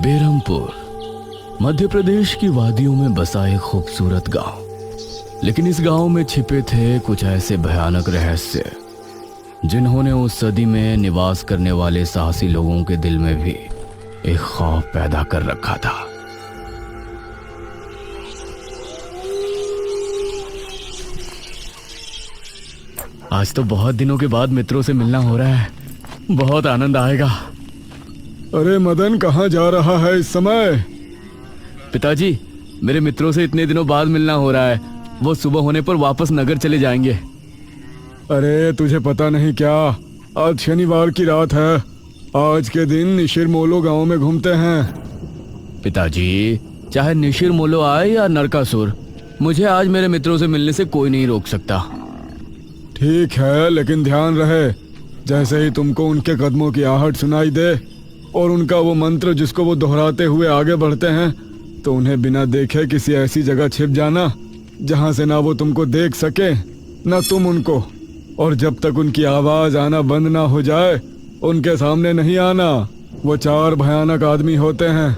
बेरमपुर मध्य प्रदेश की वादियों में बसा एक खूबसूरत गांव। लेकिन इस गांव में छिपे थे कुछ ऐसे भयानक रहस्य जिन्होंने उस सदी में निवास करने वाले साहसी लोगों के दिल में भी एक खौफ पैदा कर रखा था। आज तो बहुत दिनों के बाद मित्रों से मिलना हो रहा है, बहुत आनंद आएगा। अरे मदन, कहाँ जा रहा है इस समय? पिताजी, मेरे मित्रों से इतने दिनों बाद मिलना हो रहा है। वो सुबह होने पर वापस नगर चले जाएंगे। अरे तुझे पता नहीं क्या, आज शनिवार की रात है। आज के दिन निशिर मोलो गांव में घूमते हैं। पिताजी, चाहे निशिर मोलो आए या नरकासुर, मुझे आज मेरे मित्रों से मिलने से कोई नहीं रोक सकता। ठीक है, लेकिन ध्यान रहे, जैसे ही तुमको उनके कदमों की आहट सुनाई दे और उनका वो मंत्र जिसको वो दोहराते हुए आगे बढ़ते हैं, तो उन्हें बिना देखे किसी ऐसी जगह छिप जाना जहां से ना वो तुमको देख सके ना तुम उनको। और जब तक उनकी आवाज आना बंद ना हो जाए, उनके सामने नहीं आना। वो 4 भयानक आदमी होते हैं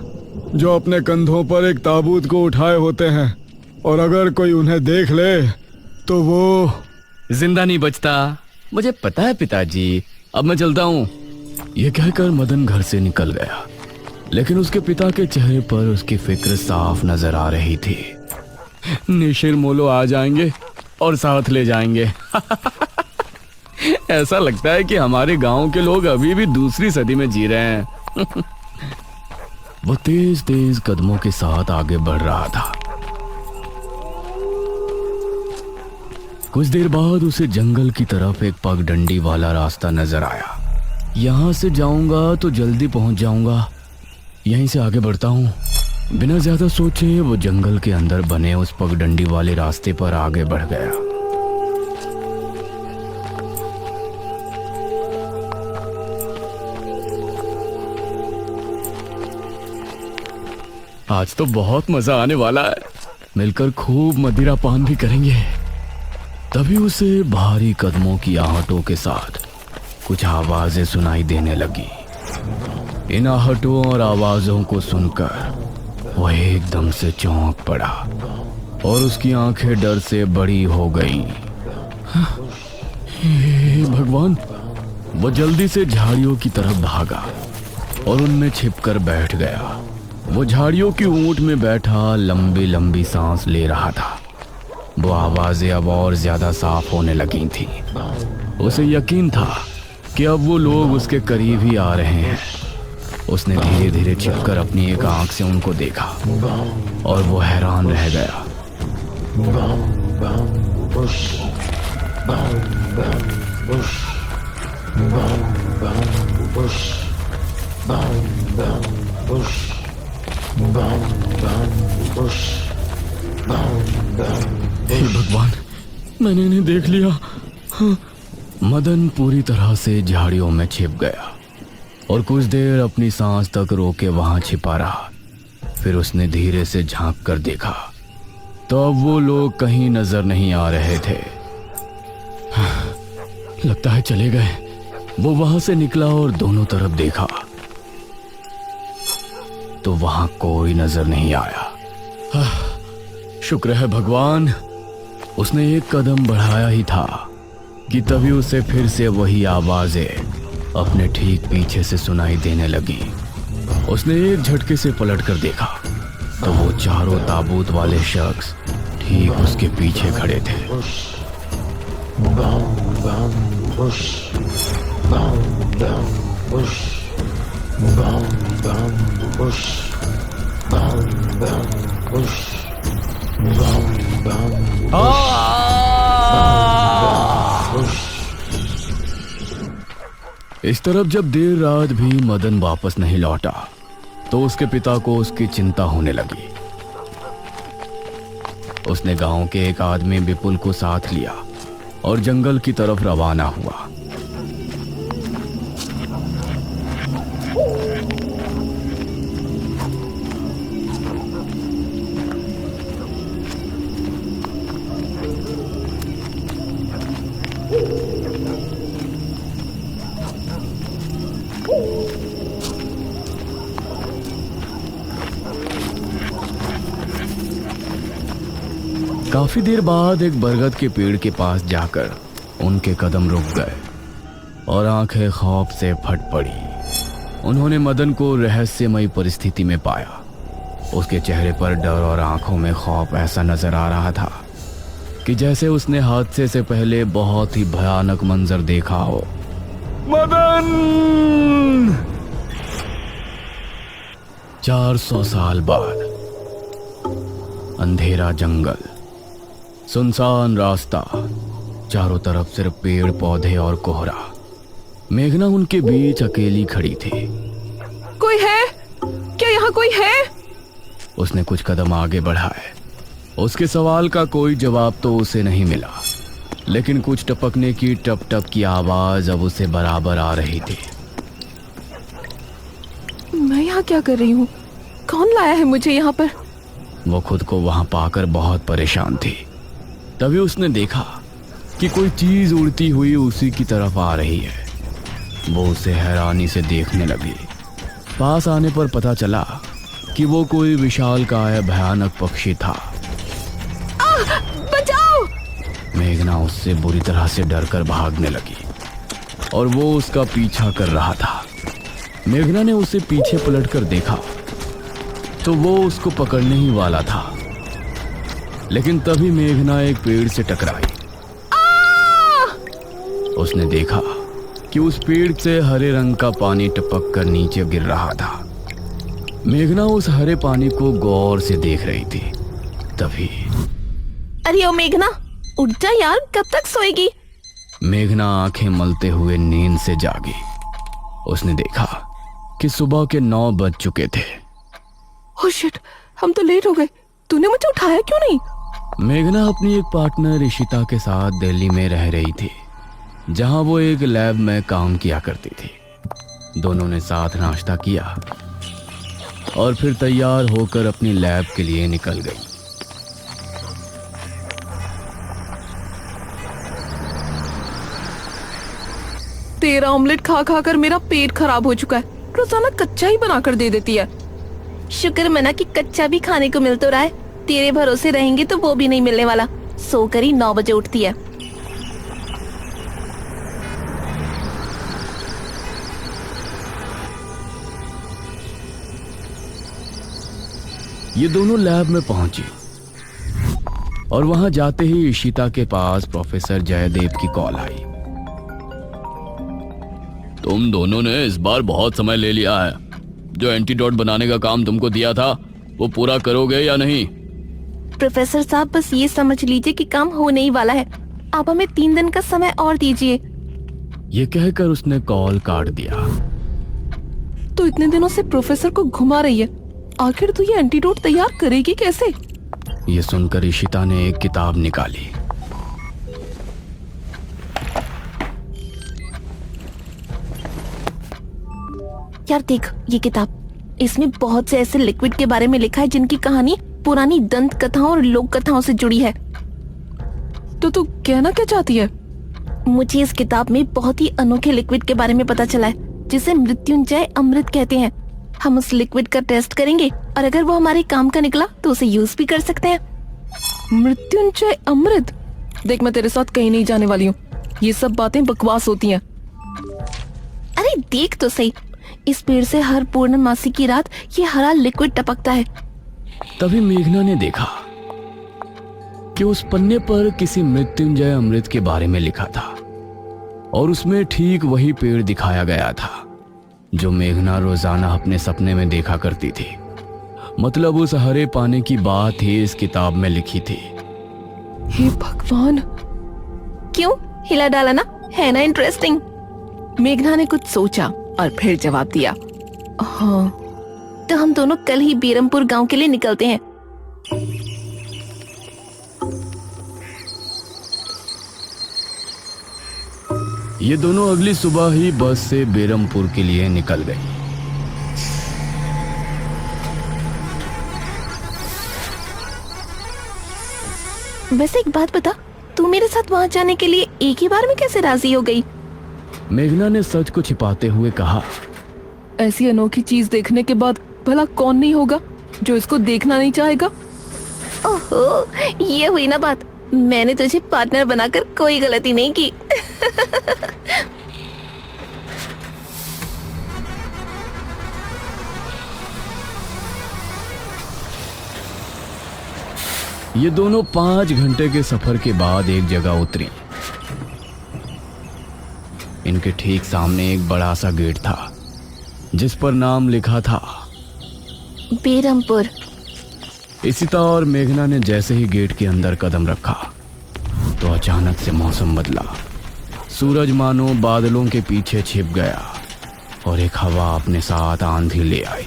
जो अपने कंधों पर एक ताबूत को उठाए होते हैं, और अगर कोई उन्हें देख ले तो वो जिंदा नहीं बचता। मुझे पता है पिताजी, अब मैं चलता हूँ। यह कहकर मदन घर से निकल गया, लेकिन उसके पिता के चेहरे पर उसकी फिक्र साफ नजर आ रही थी। निशिर मोलो आ जाएंगे और साथ ले जाएंगे। ऐसा लगता है कि हमारे गांव के लोग अभी भी दूसरी सदी में जी रहे हैं। वो तेज तेज कदमों के साथ आगे बढ़ रहा था। कुछ देर बाद उसे जंगल की तरफ एक पगडंडी वाला रास्ता नजर आया। यहां से जाऊंगा तो जल्दी पहुंच जाऊंगा, यहीं से आगे बढ़ता हूं। बिना ज्यादा सोचे वो जंगल के अंदर बने उस पगडंडी वाले रास्ते पर आगे बढ़ गया। आज तो बहुत मजा आने वाला है, मिलकर खूब मदिरा पान भी करेंगे। तभी उसे भारी कदमों की आहटों के साथ कुछ आवाजें सुनाई देने लगी। इन आहटों और आवाजों को सुनकर वह एकदम से चौंक पड़ा और उसकी आंखें डर से बड़ी हो गईं। हे भगवान! वो जल्दी से झाड़ियों की तरफ भागा और उनमें छिपकर बैठ गया। वो झाड़ियों की ऊंट में बैठा लंबी लंबी सांस ले रहा था। वो आवाजें अब और ज्यादा साफ होने लगी थी। उसे यकीन था कि अब वो लोग उसके करीब ही आ रहे हैं। उसने धीरे धीरे छिपकर अपनी एक आंख से उनको देखा और वो हैरान रह गया। हे भगवान, मैंने इन्हें देख लिया। हाँ। मदन पूरी तरह से झाड़ियों में छिप गया और कुछ देर अपनी सांस तक रोके वहां छिपा रहा। फिर उसने धीरे से झांक कर देखा तो अब वो लोग कहीं नजर नहीं आ रहे थे। हाँ, लगता है चले गए। वो वहां से निकला और दोनों तरफ देखा तो वहां कोई नजर नहीं आया। हाँ, शुक्र है भगवान। उसने एक कदम बढ़ाया ही था कि तभी उसे फिर से वही आवाजें अपने ठीक पीछे से सुनाई देने लगी। उसने एक झटके से पलट कर देखा तो वो चारों ताबूत वाले शख्स ठीक उसके पीछे खड़े थे। इस तरफ जब देर रात भी मदन वापस नहीं लौटा तो उसके पिता को उसकी चिंता होने लगी। उसने गांव के एक आदमी विपुल को साथ लिया और जंगल की तरफ रवाना हुआ। काफी देर बाद एक बरगद के पेड़ के पास जाकर उनके कदम रुक गए और आंखें खौफ से फट पड़ी। उन्होंने मदन को रहस्यमयी परिस्थिति में पाया। उसके चेहरे पर डर और आंखों में खौफ ऐसा नजर आ रहा था कि जैसे उसने हादसे से पहले बहुत ही भयानक मंजर देखा हो। मदन! 400 साल बाद अंधेरा जंगल, सुनसान रास्ता, चारों तरफ सिर्फ पेड़ पौधे और कोहरा। मेघना उनके बीच अकेली खड़ी थी। कोई है क्या? यहाँ कोई है? उसने कुछ कदम आगे बढ़ाए। उसके सवाल का कोई जवाब तो उसे नहीं मिला, लेकिन कुछ टपकने की टप टप की आवाज अब उसे बराबर आ रही थी। मैं यहाँ क्या कर रही हूँ? कौन लाया है मुझे यहाँ पर? वो खुद को वहां पाकर बहुत परेशान थी। तभी उसने देखा कि कोई चीज उड़ती हुई उसी की तरफ आ रही है। वो उसे हैरानी से देखने लगी। पास आने पर पता चला कि वो कोई विशालकाय भयानक पक्षी था। बचाओ! मेघना उससे बुरी तरह से डरकर भागने लगी और वो उसका पीछा कर रहा था। मेघना ने उसे पीछे पलटकर देखा तो वो उसको पकड़ने ही वाला था, लेकिन तभी मेघना एक पेड़ से टकराई। उसने देखा कि उस पेड़ से हरे रंग का पानी टपक कर नीचे गिर रहा था। मेघना उस हरे पानी को गौर से देख रही थी। तभी अरे ओ मेघना, उठ जा यार, कब तक सोएगी? मेघना आंखें मलते हुए नींद से जागी। उसने देखा कि सुबह के 9 बज चुके थे। ओह शिट, हम तो लेट हो गए। तूने मुझे उठाया क्यों नहीं? मेघना अपनी एक पार्टनर इशिता के साथ दिल्ली में रह रही थी, जहां वो एक लैब में काम किया करती थी। दोनों ने साथ नाश्ता किया और फिर तैयार होकर अपनी लैब के लिए निकल गई। तेरा ऑमलेट खा खा कर मेरा पेट खराब हो चुका है। रोजाना कच्चा ही बनाकर दे देती है। शुक्र मना कि कच्चा भी खाने को मिल तो रहा है। तेरे भरोसे रहेंगे तो वो भी नहीं मिलने वाला। सोकर ही 9 बजे उठती है। ये दोनों लैब में पहुंची और वहां जाते ही इशिता के पास प्रोफेसर जयदेव की कॉल आई। तुम दोनों ने इस बार बहुत समय ले लिया है। जो एंटीडोट बनाने का काम तुमको दिया था वो पूरा करोगे या नहीं? प्रोफेसर साहब, बस ये समझ लीजिए कि काम होने ही वाला है। आप हमें 3 दिन का समय और दीजिए। ये कहकर उसने कॉल काट दिया। तो इतने दिनों से प्रोफेसर को घुमा रही है, आखिर तू ये एंटीडोट तैयार करेगी कैसे? ये सुनकर इशिता ने एक किताब निकाली। यार देख ये किताब, इसमें बहुत से ऐसे लिक्विड के बारे में लिखा है जिनकी कहानी पुरानी दंत कथाओं और लोक कथाओं से जुड़ी है। तो तू कहना क्या चाहती है? मुझे इस किताब में बहुत ही अनोखे लिक्विड के बारे में पता चला है, जिसे मृत्युंजय अमृत कहते हैं। हम उस लिक्विड का टेस्ट करेंगे और अगर वो हमारे काम का निकला तो उसे यूज भी कर सकते हैं। मृत्युंजय अमृत? देख, मैं तेरे साथ कहीं नहीं जाने वाली हूँ। ये सब बातें बकवास होती हैं। अरे देख तो सही, इस पेड़ से हर पूर्णमासी की रात ये हरा लिक्विड टपकता है। तभी मेघना ने देखा कि उस पन्ने पर किसी मृत्युंजय अमृत के बारे में लिखा था और उसमें ठीक वही पेड़ दिखाया गया था जो मेघना रोजाना अपने सपने में देखा करती थी। मतलब उस हरे पानी की बात ही इस किताब में लिखी थी। हे भगवान, क्यों हिला डाला ना? है ना इंटरेस्टिंग? मेघना ने कुछ सोचा और फिर जवाब दिया, हाँ, तो हम दोनों कल ही बेरमपुर गांव के लिए निकलते हैं। ये दोनों अगली सुबह ही बस से बेरमपुर के लिए निकल गई। वैसे एक बात बता, तू मेरे साथ वहां जाने के लिए एक ही बार में कैसे राजी हो गई? मेघना ने सच को छिपाते हुए कहा, ऐसी अनोखी चीज देखने के बाद भला कौन नहीं होगा जो इसको देखना नहीं चाहेगा? ओहो, ये हुई ना बात। मैंने तुझे पार्टनर बनाकर कोई गलती नहीं की। ये दोनों 5 घंटे के सफर के बाद एक जगह उतरी। इनके ठीक सामने एक बड़ा सा गेट था जिस पर नाम लिखा था बेरमपुर। इशिता और मेघना ने जैसे ही गेट के अंदर कदम रखा तो अचानक से मौसम बदला। सूरज मानो बादलों के पीछे छिप गया और एक हवा अपने साथ आंधी ले आई।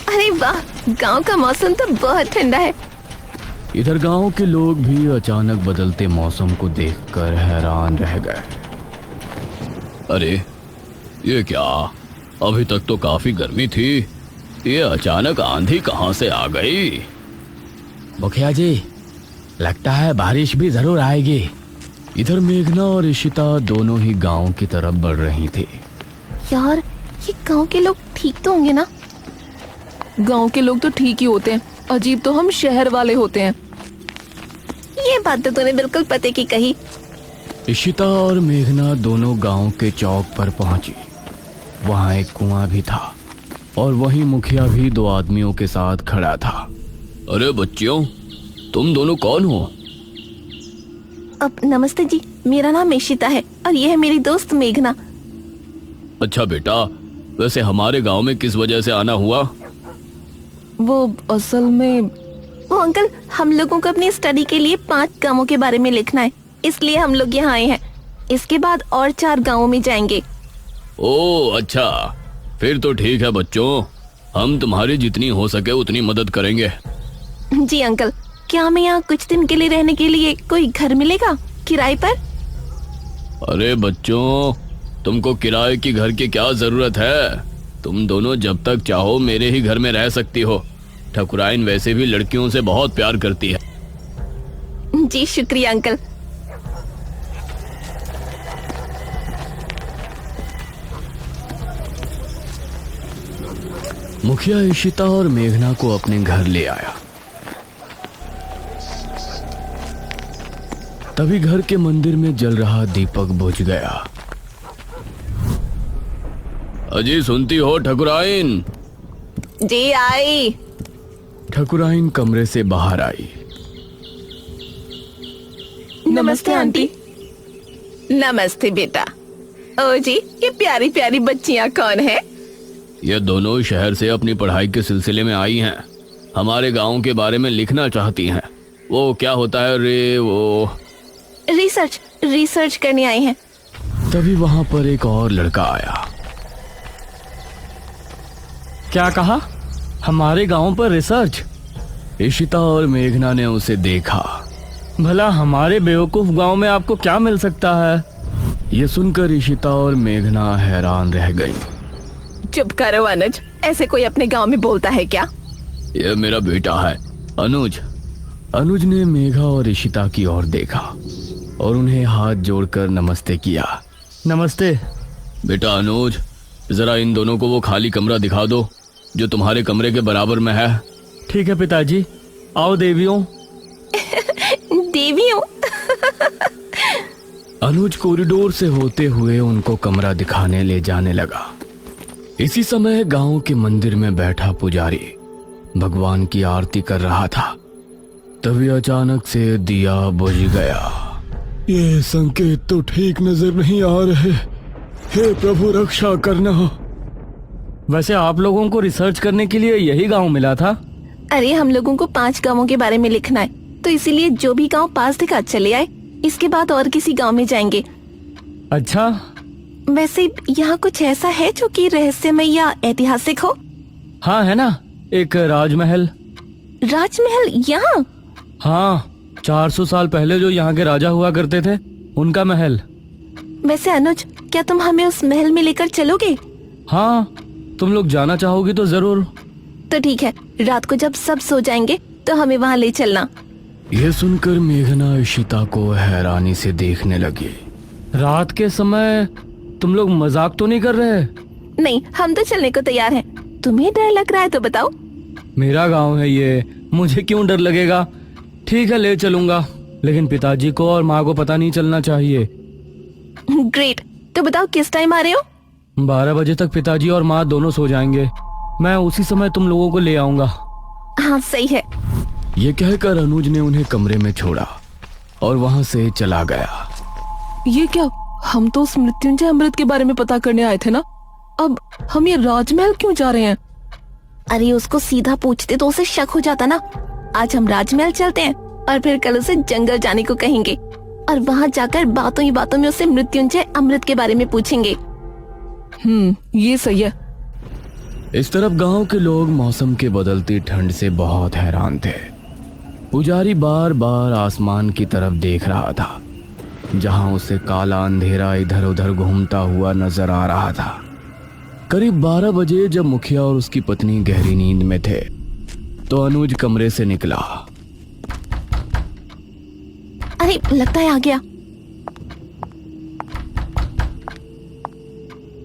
अरे वाह, गांव का मौसम तो बहुत ठंडा है। इधर गांव के लोग भी अचानक बदलते मौसम को देखकर हैरान रह गए। अरे ये क्या, अभी तक तो काफी गर्मी थी, ये अचानक आंधी कहां से आ गई? मुखिया जी, लगता है बारिश भी जरूर आएगी। इधर मेघना और इशिता दोनों ही गांव की तरफ बढ़ रही थी। यार, ये गांव के लोग ठीक तो होंगे ना? गांव के लोग तो ठीक ही होते हैं, अजीब तो हम शहर वाले होते हैं। ये बात तो तूने बिल्कुल पते की कही। इशिता और मेघना दोनों गांव के चौक पर पहुंची। वहां एक कुआं भी था और वहीं मुखिया भी 2 आदमियों के साथ खड़ा था। अरे बच्चियों, तुम दोनों कौन हो? अब नमस्ते जी, मेरा नाम इशिता है और ये है मेरी दोस्त मेघना। अच्छा बेटा, वैसे हमारे गांव में किस वजह से आना हुआ? वो असल में वो अंकल, हम लोगों को अपनी स्टडी के लिए 5 गांवों के बारे में लिखना है, इसलिए हम लोग यहाँ आए हैं। इसके बाद और 4 गांवों में जाएंगे। ओह अच्छा, फिर तो ठीक है बच्चों, हम तुम्हारी जितनी हो सके उतनी मदद करेंगे। जी अंकल, क्या हमें यहाँ कुछ दिन के लिए रहने के लिए कोई घर मिलेगा किराए पर? अरे बच्चों, तुमको किराए की घर की क्या जरूरत है? तुम दोनों जब तक चाहो मेरे ही घर में रह सकती हो। ठकुराइन वैसे भी लड़कियों से बहुत प्यार करती है। जी शुक्रिया अंकल। मुखिया इशिता और मेघना को अपने घर ले आया। तभी घर के मंदिर में जल रहा दीपक बुझ गया। अजी सुनती हो ठकुराइन? जी आई। ठकुराइन कमरे से बाहर आई। नमस्ते आंटी। नमस्ते बेटा। ओ जी, ये प्यारी प्यारी बच्चियां कौन है? ये दोनों शहर से अपनी पढ़ाई के सिलसिले में आई हैं। हमारे गांव के बारे में लिखना चाहती हैं। वो क्या होता है रे, वो रिसर्च करने आए हैं। तभी वहां पर एक और लड़का आया। क्या कहा? हमारे गांव पर रिसर्च? इशिता और मेघना ने उसे देखा। भला हमारे बेवकूफ गांव में आपको क्या मिल सकता है? ये सुनकर इशिता और मेघना हैरान रह गई। चुप करो अनुज, ऐसे कोई अपने गांव में बोलता है क्या? ये मेरा बेटा है अनुज। अनुज ने मेघा और इशिता की ओर देखा और उन्हें हाथ जोड़कर नमस्ते किया। नमस्ते बेटा अनुज, जरा इन दोनों को वो खाली कमरा दिखा दो जो तुम्हारे कमरे के बराबर में है। ठीक है पिताजी, आओ देवियों। देवियों? अनुज कॉरिडोर से होते हुए उनको कमरा दिखाने ले जाने लगा। इसी समय गांव के मंदिर में बैठा पुजारी भगवान की आरती कर रहा था। तभी अचानक से दिया बुझ गया। ये संकेत तो ठीक नजर नहीं आ रहे। हे प्रभु, रक्षा करना। वैसे आप लोगों को रिसर्च करने के लिए यही गांव मिला था? अरे हम लोगों को 5 गांवों के बारे में लिखना है, तो इसीलिए जो भी गांव पास दिखा चले आए। इसके बाद और किसी गांव में जाएंगे। अच्छा, वैसे यहाँ कुछ ऐसा है जो कि रहस्यमय या ऐतिहासिक हो? हाँ है ना, एक राजमहल। राजमहल यहाँ? हाँ, 400 साल पहले जो यहाँ के राजा हुआ करते थे, उनका महल। वैसे अनुज, क्या तुम हमें उस महल में लेकर चलोगे? हाँ, तुम लोग जाना चाहोगी तो जरूर। तो ठीक है, रात को जब सब सो जाएंगे तो हमें वहाँ ले चलना। यह सुनकर मेघना इशिता को हैरानी से देखने लगी। रात के समय तुम लोग मजाक तो नहीं कर रहे? नहीं, हम तो चलने को तैयार हैं। तुम्हें डर लग रहा है तो बताओ। मेरा गांव है ये, मुझे क्यों डर लगेगा? ठीक है, ले चलूंगा, लेकिन पिताजी को और माँ को पता नहीं चलना चाहिए। ग्रेट। तो बताओ किस टाइम आ रहे हो? 12 बजे तक पिताजी और माँ दोनों सो जाएंगे। मैं उसी समय तुम लोगों को ले आऊंगा। हाँ सही है। ये कहकर अनुज ने उन्हें कमरे में छोड़ा और वहां से चला गया। ये क्या? हम तो उस मृत्युंजय अमृत के बारे में पता करने आए थे ना। अब हम ये राजमहल क्यों जा रहे हैं? अरे उसको सीधा पूछते तो उसे शक हो जाता ना। आज हम राजमहल चलते हैं और फिर कल उसे जंगल जाने को कहेंगे और वहाँ जाकर बातों ही बातों में उसे मृत्युंजय अमृत के बारे में पूछेंगे। ये सही है। इस तरफ गांव के लोग मौसम के बदलती ठंड से बहुत हैरान थे। पुजारी बार बार आसमान की तरफ देख रहा था, जहां उसे काला अंधेरा इधर उधर घूमता हुआ नजर आ रहा था। करीब 12 बजे जब मुखिया और उसकी पत्नी गहरी नींद में थे तो अनुज कमरे से निकला। अरे लगता है आ गया।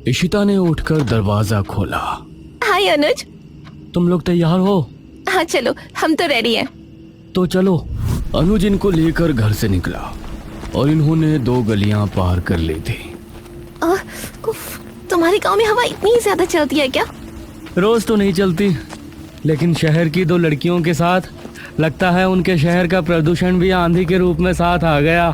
इशिता ने उठकर दरवाजा खोला। हाय अनुज। तुम लोग तैयार हो? हाँ चलो, हम तो रेडी हैं। तो चलो। अनुज इनको लेकर घर से निकला और इन्होंने 2 गलियां पार कर ली थी। उफ, तुम्हारे गांव में हवा इतनी ज्यादा चलती है क्या? रोज तो नहीं चलती, लेकिन शहर की 2 लड़कियों के साथ लगता है उनके शहर का प्रदूषण भी आंधी के रूप में साथ आ गया।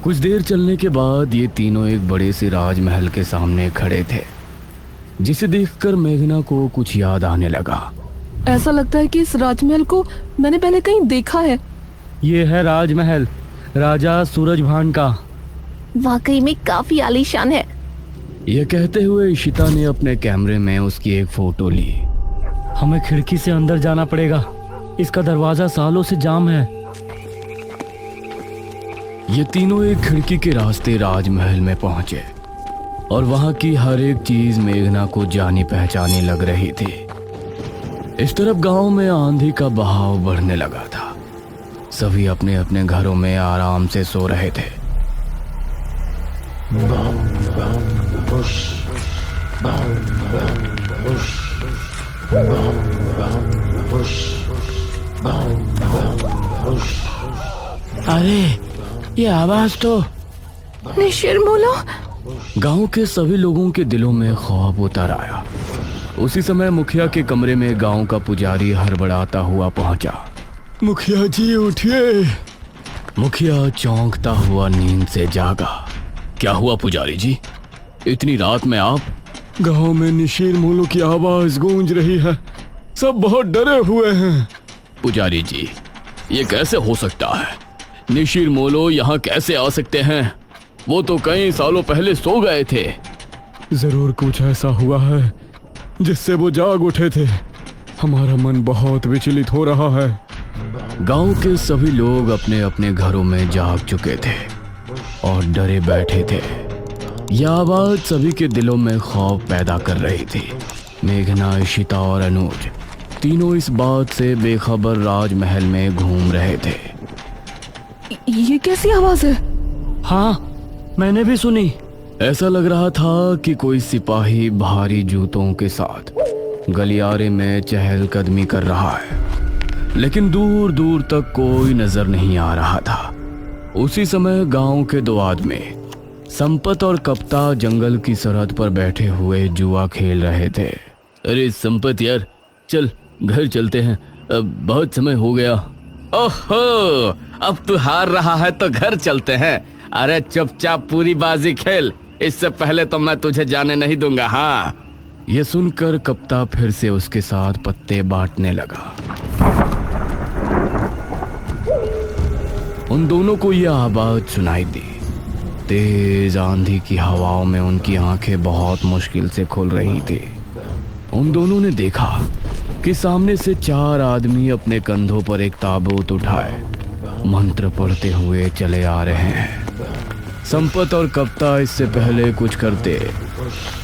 कुछ देर चलने के बाद ये तीनों एक बड़े से राजमहल के सामने खड़े थे, जिसे देखकर मेघना को कुछ याद आने लगा। ऐसा लगता है कि इस राजमहल को मैंने पहले कहीं देखा है। ये है राजमहल राजा सूरजभान का। वाकई में काफी आलीशान है। यह कहते हुए इशिता ने अपने कैमरे में उसकी एक फोटो ली। हमें खिड़की से अंदर जाना पड़ेगा, इसका दरवाजा सालों से जाम है। ये तीनों एक खिड़की के रास्ते राजमहल में पहुंचे और वहां की हर एक चीज मेघना को जानी पहचानी लग रही थी। इस तरफ गांव में आंधी का बहाव बढ़ने लगा था। सभी अपने अपने घरों में आराम से सो रहे थे। अरे ये आवाज तो निशिरमोलो। गांव के सभी लोगों के दिलों में खौफ उतर आया। उसी समय मुखिया के कमरे में गांव का पुजारी हड़बड़ाता हुआ पहुंचा। मुखिया जी उठिए। मुखिया चौंकता हुआ नींद से जागा। क्या हुआ पुजारी जी, इतनी रात में आप? गांव में निशीर मोलो की आवाज गूंज रही है, सब बहुत डरे हुए हैं। पुजारी जी, ये कैसे हो सकता है? निशीर मोलो यहाँ कैसे आ सकते हैं? वो तो कई सालों पहले सो गए थे। जरूर कुछ ऐसा हुआ है जिससे वो जाग उठे थे। हमारा मन बहुत विचलित हो रहा है। गांव के सभी लोग अपने अपने घरों में जाग चुके थे और डरे बैठे थे। यह आवाज सभी के दिलों में खौफ पैदा कर रही थी। मेघना, इशिता और अनुज तीनों इस बात से बेखबर राजमहल में घूम रहे थे। ये कैसी आवाज है? हाँ, मैंने भी सुनी। ऐसा लग रहा था कि कोई सिपाही भारी जूतों के साथ गलियारे में चहलकदमी कर रहा है, लेकिन दूर दूर तक कोई नजर नहीं आ रहा था। उसी समय गांव के 2 आदमी संपत और कप्ता जंगल की सरहद पर बैठे हुए जुआ खेल रहे थे। अरे संपत यार, चल घर चलते हैं, अब बहुत समय हो गया। ओहो, अब तू हार रहा है तो घर चलते हैं। अरे चुपचाप पूरी बाजी खेल, इससे पहले तो मैं तुझे जाने नहीं दूंगा। हाँ। यह सुनकर कप्ता फिर से उसके साथ पत्ते बांटने लगा। उन दोनों को यह आवाज सुनाई दी। तेज आंधी की हवाओं में उनकी आंखें बहुत मुश्किल से खुल रही थी। उन दोनों ने देखा कि सामने से 4 आदमी अपने कंधों पर एक ताबूत उठाए मंत्र पढ़ते हुए चले आ रहे हैं। संपत और कप्ता इससे पहले कुछ करते,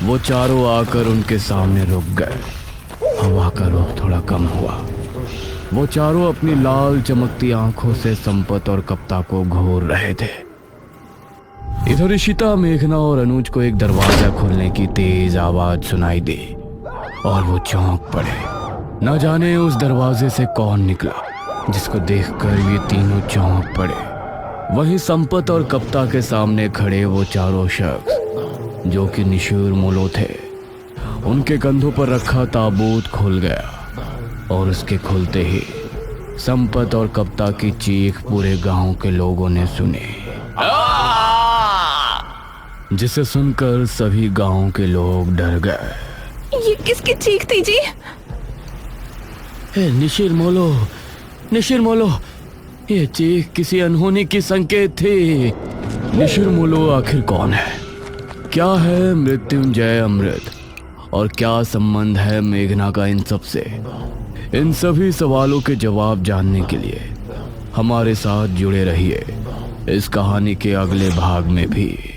वो चारों आकर उनके सामने रुक गए। हवा का रुख थोड़ा कम हुआ। वो चारों अपनी लाल चमकती आंखों से संपत और कप्ता को घूर रहे थे। इधर इशिता, मेघना और अनुज को एक दरवाजा खोलने की तेज आवाज सुनाई दी और वो चौंक पड़े। न जाने उस दरवाजे से कौन निकला, जिसको देखकर ये तीनों चौंक पड़े। वहीं संपत और कप्ता के सामने खड़े वो चारों शख्स जो कि निशूर मोलो थे। उनके कंधों पर रखा ताबूत खुल गया और उसके खुलते ही संपत और कप्ता की चीख पूरे गांव के लोगों ने सुनी, जिसे सुनकर सभी गांव के लोग डर गए। ये किसकी चीख थी जी? निशिर मोलो, ये चीख किसी अनहोनी की संकेत थी। निशिर मोलो आखिर कौन है? क्या है मृत्युंजय अमृत? और क्या संबंध है मेघना का इन सब से? इन सभी सवालों के जवाब जानने के लिए हमारे साथ जुड़े रहिए इस कहानी के अगले भाग में भी।